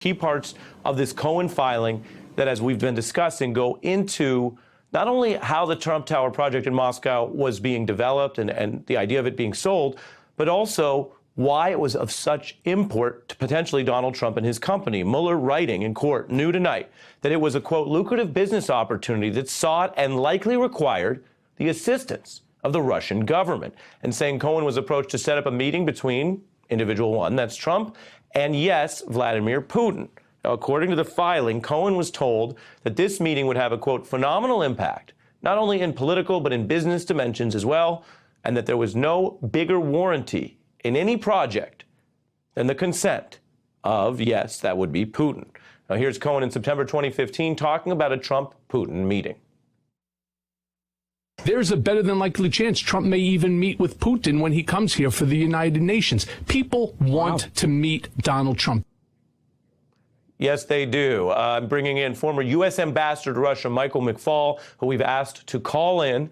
Key parts of this Cohen filing that, as we've been discussing, go into not only how the Trump Tower project in Moscow was being developed and the idea of it being sold, but also why it was of such import to potentially Donald Trump and his company. Mueller writing in court new tonight that it was a, quote, lucrative business opportunity that sought and likely required the assistance of the Russian government, and saying Cohen was approached to set up a meeting between individual one, that's Trump, and yes, Vladimir Putin. Now, according to the filing, Cohen was told that this meeting would have a, quote, phenomenal impact, not only in political but in business dimensions as well, and that there was no bigger warranty in any project than the consent of, yes, that would be Putin. Now, here's Cohen in September 2015 talking about a Trump-Putin meeting. There's a better than likely chance Trump may even meet with Putin when he comes here for the United Nations. People want to meet Donald Trump. Yes, they do. I'm bringing in former U.S. Ambassador to Russia, Michael McFaul, who we've asked to call in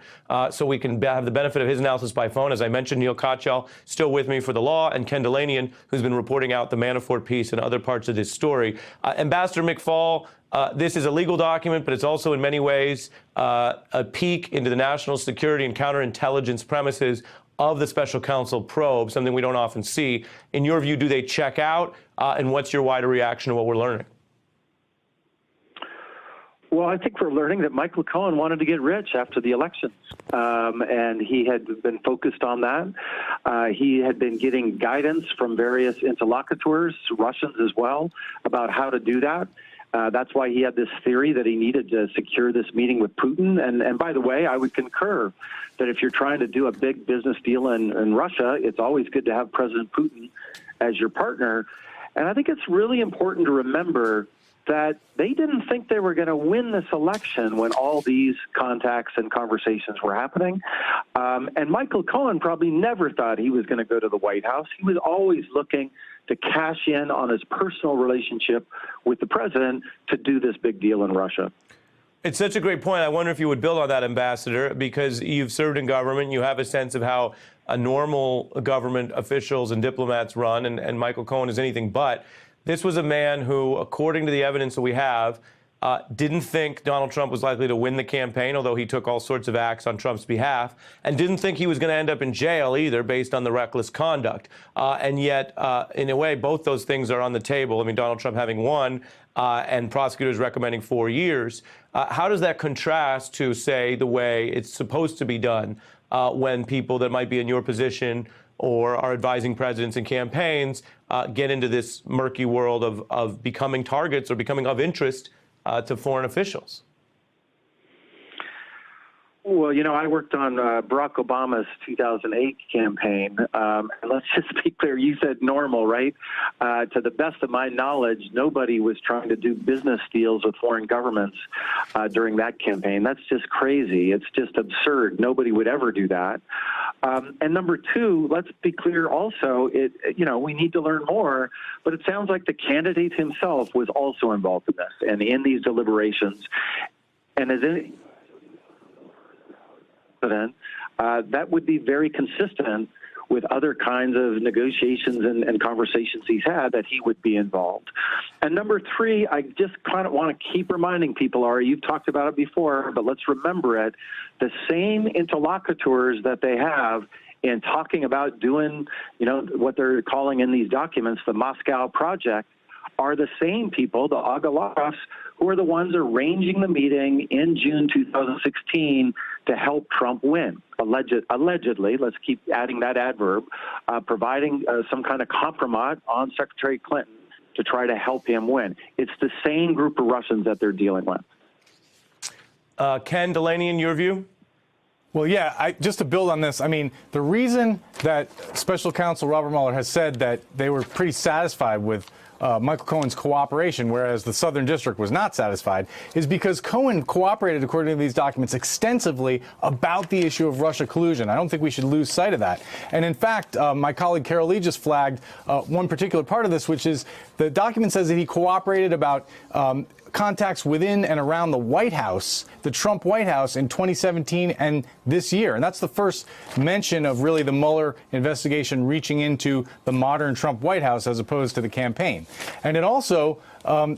so we can have the benefit of his analysis by phone. As I mentioned, Neil Katyal still with me for the law, and Ken Dilanian, who's been reporting out the Manafort piece and other parts of this story. Ambassador McFaul, this is a legal document, but it's also in many ways a peek into the national security and counterintelligence premises of the special counsel probe, something we don't often see. In your view, do they check out? And what's your wider reaction to what we're learning? Well, I think we're learning that Michael Cohen wanted to get rich after the elections, and he had been focused on that. He had been getting guidance from various interlocutors, Russians as well, about how to do that. That's why he had this theory that he needed to secure this meeting with Putin. And by the way, I would concur that if you're trying to do a big business deal in Russia, it's always good to have President Putin as your partner. And I think it's really important to remember that they didn't think they were going to win this election when all these contacts and conversations were happening. And Michael Cohen probably never thought he was going to go to the White House. He was always looking to cash in on his personal relationship with the president to do this big deal in Russia. It's such a great point. I wonder if you would build on that, Ambassador, because you've served in government. You have a sense of how a normal government officials and diplomats run, and Michael Cohen is anything but. This was a man who, according to the evidence that we have, didn't think Donald Trump was likely to win the campaign, although he took all sorts of acts on Trump's behalf, and didn't think he was going to end up in jail either based on the reckless conduct. And yet, in a way, both those things are on the table. I mean, Donald Trump having won and prosecutors recommending 4 years. How does that contrast to, say, the way it's supposed to be done when people that might be in your position or are advising presidents in campaigns get into this murky world of becoming targets or becoming of interest to foreign officials? Well, you know, I worked on Barack Obama's 2008 campaign. And let's just be clear. You said normal, right? To the best of my knowledge, nobody was trying to do business deals with foreign governments during that campaign. That's just crazy. It's just absurd. Nobody would ever do that. And number two, let's be clear also, we need to learn more, but it sounds like the candidate himself was also involved in this and in these deliberations. And as any that would be very consistent with other kinds of negotiations and conversations he's had, that he would be involved. And number three, I just kind of want to keep reminding people, Ari, you've talked about it before, but let's remember it. The same interlocutors that they have in talking about doing, what they're calling in these documents, the Moscow Project, are the same people, the Agalovs, who are the ones arranging the meeting in June 2016 to help Trump win. Allegedly, let's keep adding that adverb, providing some kind of compromise on Secretary Clinton to try to help him win. It's the same group of Russians that they're dealing with. Ken Dilanian, in your view? Well, yeah, just to build on this, I mean, the reason that Special Counsel Robert Mueller has said that they were pretty satisfied with Michael Cohen's cooperation, whereas the Southern District was not satisfied, is because Cohen cooperated, according to these documents, extensively about the issue of Russia collusion. I don't think we should lose sight of that. And in fact, my colleague Carol Lee just flagged one particular part of this, which is the document says that he cooperated about contacts within and around the White House, the Trump White House, in 2017 and this year. And that's the first mention of really the Mueller investigation reaching into the modern Trump White House as opposed to the campaign. And it also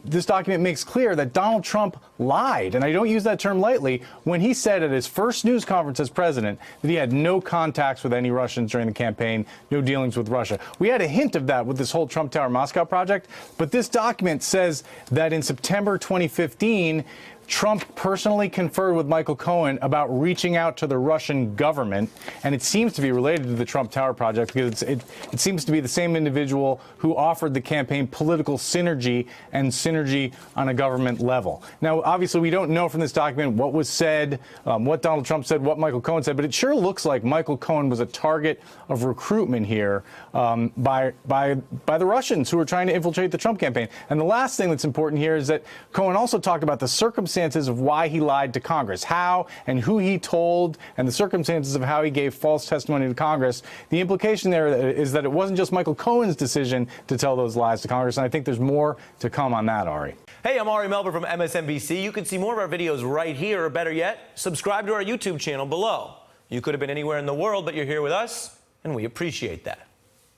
this document makes clear that Donald Trump lied, and I don't use that term lightly, when he said at his first news conference as president that he had no contacts with any Russians during the campaign, no dealings with Russia. We had a hint of that with this whole Trump Tower Moscow project, but this document says that in September 2015, Trump personally conferred with Michael Cohen about reaching out to the Russian government, and it seems to be related to the Trump Tower project because it seems to be the same individual who offered the campaign political synergy and synergy on a government level. Now, obviously, we don't know from this document what was said, what Donald Trump said, what Michael Cohen said, but it sure looks like Michael Cohen was a target of recruitment here by the Russians who were trying to infiltrate the Trump campaign. And the last thing that's important here is that Cohen also talked about the circumstances of why he lied to Congress, how and who he told, and the circumstances of how he gave false testimony to Congress. The implication there is that it wasn't just Michael Cohen's decision to tell those lies to Congress, and I think there's more to come on that, Ari. Hey, I'm Ari Melber from MSNBC. You can see more of our videos right here, or better yet, subscribe to our YouTube channel below. You could have been anywhere in the world, but you're here with us, and we appreciate that.